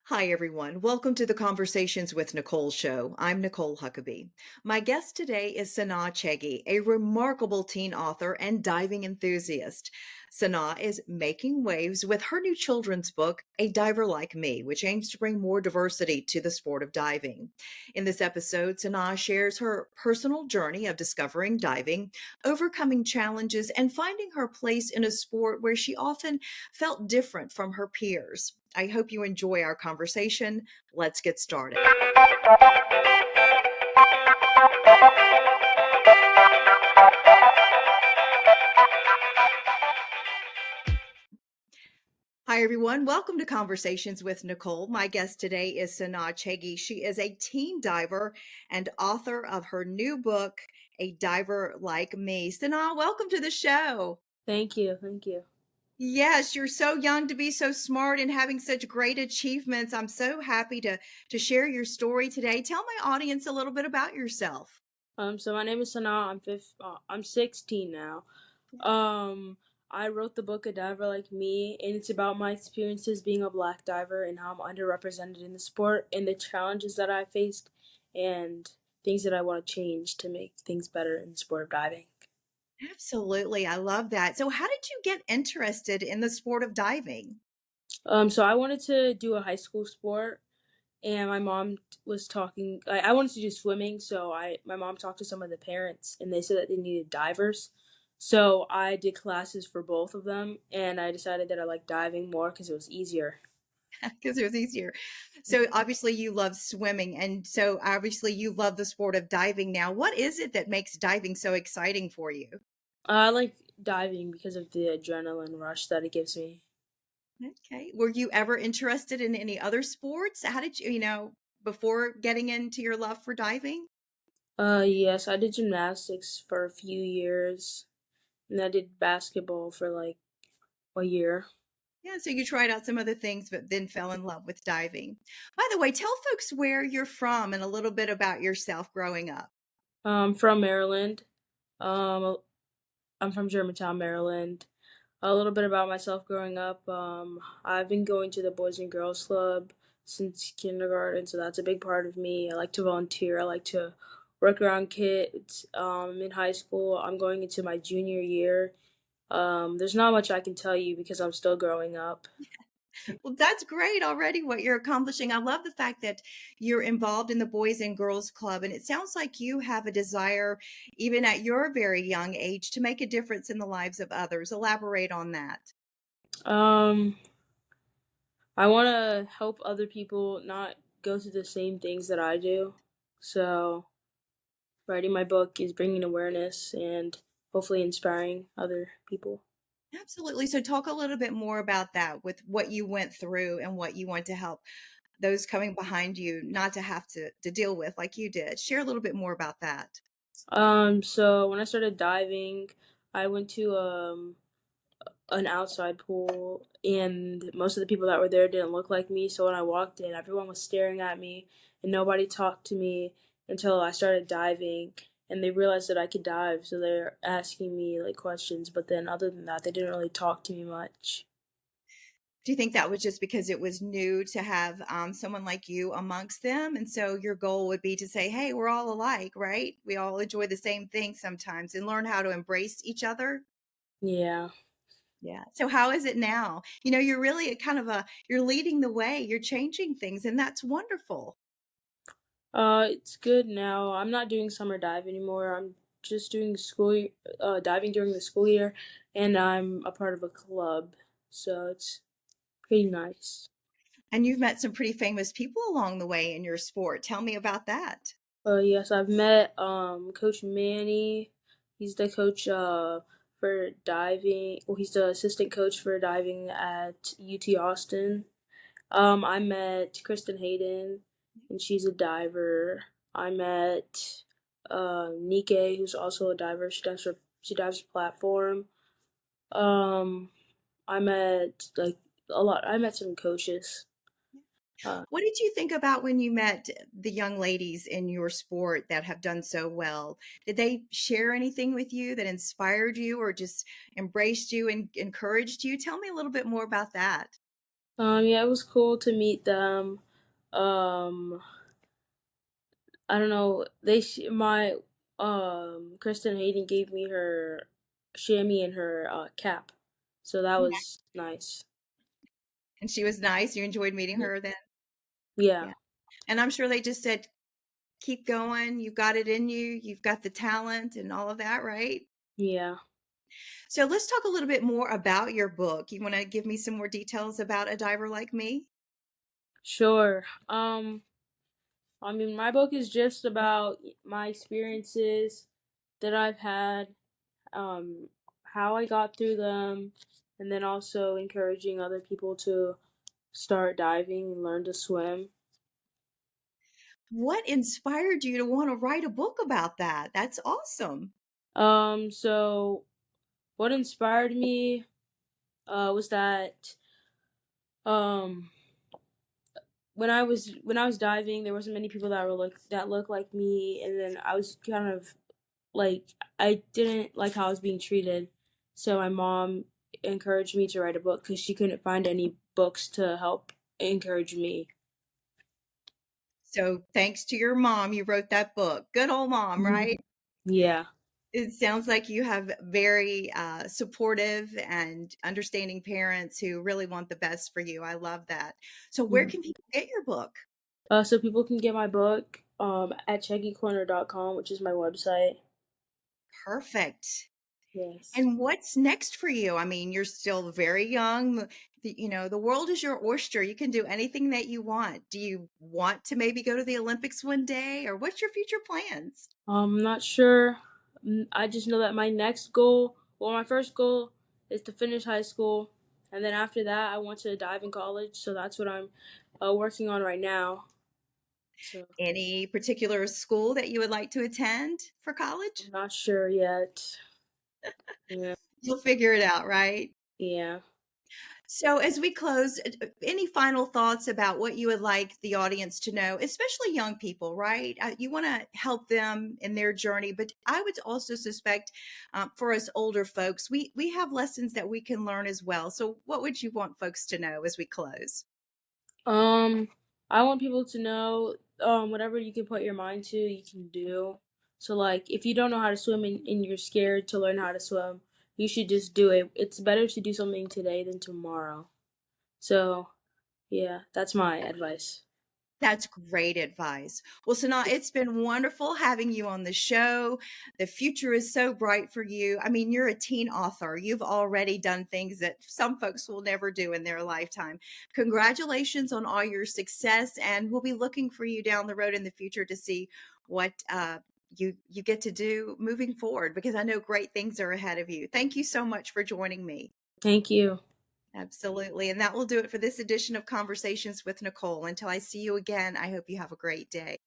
Hi, everyone. Welcome to the Conversations with Nicole Show. I'm Nicole Huckabee. My guest today is Sanaa Chege, a remarkable teen author and diving enthusiast. Sanaa is making waves with her new children's book, A Diver Like Me, which aims to bring more diversity to the sport of diving. In this episode, Sanaa shares her personal journey of discovering diving, overcoming challenges, and finding her place in a sport where she often felt different from her peers. I hope you enjoy our conversation. Let's get started. Hi, everyone. Welcome to Conversations with Nicole. My guest today is Sanaa Chege. She is a teen diver and author of her new book, A Diver Like Me. Sanaa, welcome to the show. Thank you. Thank you. Yes, you're so young to be so smart and having such great achievements. I'm so happy to share your story today. Tell my audience a little bit about yourself. So my name is Sanaa. I'm 16 now. Um, I wrote the book A Diver Like Me, and it's about my experiences being a black diver and how I'm underrepresented in the sport and the challenges that I faced and things that I want to change to make things better in the sport of diving. Absolutely. I love that. So, how did you get interested in the sport of diving? So I wanted to do a high school sport, and my mom was talking. I wanted to do swimming, so my mom talked to some of the parents, and they said that they needed divers. So I did classes for both of them, and I decided that I liked diving more because it was easier. Because it was easier. So, obviously, you love swimming. And so, obviously, you love the sport of diving now. What is it that makes diving so exciting for you? I like diving because of the adrenaline rush that it gives me. Okay. Were you ever interested in any other sports? How did before getting into your love for diving? Yes, I did gymnastics for a few years, and I did basketball for like a year. Yeah, so you tried out some other things, but then fell in love with diving. By the way, tell folks where you're from and a little bit about yourself growing up. From Maryland. Um, I'm from Germantown, Maryland. A little bit about myself growing up. I've been going to the Boys and Girls Club since kindergarten, so that's a big part of me. I like to volunteer. I like to work around kids. In high school, I'm going into my junior year. There's not much I can tell you because I'm still growing up. Well, that's great already what you're accomplishing. I love the fact that you're involved in the Boys and Girls Club, and it sounds like you have a desire, even at your very young age, to make a difference in the lives of others. Elaborate on that. Um, I want to help other people not go through the same things that I do. So, writing my book is bringing awareness and hopefully inspiring other people. Absolutely. So, talk a little bit more about that with what you went through and what you want to help those coming behind you not to have to deal with like you did. Share a little bit more about that. So when I started diving, I went to an outside pool, and most of the people that were there didn't look like me. So when I walked in, everyone was staring at me, and nobody talked to me until I started diving. And they realized that I could dive, so they're asking me like questions. But then, other than that, they didn't really talk to me much. Do you think that was just because it was new to have someone like you amongst them? And so your goal would be to say, hey, we're all alike, right? We all enjoy the same thing sometimes and learn how to embrace each other. Yeah. Yeah. So how is it now? You're really a kind of you're leading the way, you're changing things, and that's wonderful. It's good now. I'm not doing summer dive anymore. I'm just doing diving during the school year, and I'm a part of a club, so it's pretty nice. And you've met some pretty famous people along the way in your sport. Tell me about that. Yes, I've met Coach Manny. He's the coach for diving. Well, he's the assistant coach for diving at UT Austin. I met Kristen Hayden, and she's a diver. I met Nike, who's also a diver. She dives platform. Um, I met like a lot. I met some coaches. Uh, What did you think about when you met the young ladies in your sport that have done so well? Did they share anything with you that inspired you or just embraced you and encouraged you? Tell me a little bit more about that. Yeah, it was cool to meet them. Um, I don't know. My Kristen Hayden gave me her chamois and her cap, so that Yeah. was nice. And she was nice. You enjoyed meeting Y- her then? Yeah, Yeah. And I'm sure they just said, keep going. You've got it in you. You've got the talent and all of that, right? yeah, So let's talk a little bit more about your book. You want to give me some more details about A Diver Like Me? sure. I mean, my book is just about my experiences that I've had, um, how I got through them, and then also encouraging other people to start diving and learn to swim. What inspired you to want to write a book about that? That's awesome. So what inspired me was that um when I was diving, there wasn't many people that looked like me, and then I was kind of like I didn't like how I was being treated. So my mom encouraged me to write a book because she couldn't find any books to help encourage me. So thanks to your mom, you wrote that book. Good old mom, Mhm. right? Yeah. It sounds like you have very supportive and understanding parents who really want the best for you. I love that. So, where Mhm. can people get your book? So people can get my book at checkycorner.com, which is my website. Perfect. Yes. And what's next for you? I mean, you're still very young. The world is your oyster. You can do anything that you want. Do you want to maybe go to the Olympics one day, or what's your future plans? I'm not sure. I just know that my first goal is to finish high school, and then after that, I want to dive in college. So that's what I'm working on right now. So Any particular school that you would like to attend for I'm college? not sure yet. Yeah. You'll figure it out, right? Yeah. So, as we close, any final thoughts about what you would like the audience to know, especially young people, right? You want to help them in their journey, but I would also suspect for us older folks, we have lessons that we can learn as well. So, what would you want folks to know as we close? Um, I want people to know, whatever you can put your mind to, you can do. So like, if you don't know how to swim and you're scared to learn how to swim, you should just do it. It's better to do something today than tomorrow. So yeah, that's my advice. That's great advice. Well, Sanaa, it's been wonderful having you on the show. The future is so bright for you. I mean, you're a teen author. You've already done things that some folks will never do in their lifetime. Congratulations on all your success, and we'll be looking for you down the road in the future to see what you get to do moving forward, because I know great things are ahead of you. Thank you so much for joining me. Thank you. Absolutely. And that will do it for this edition of Conversations with Nicole. Until I see you again, I hope you have a great day.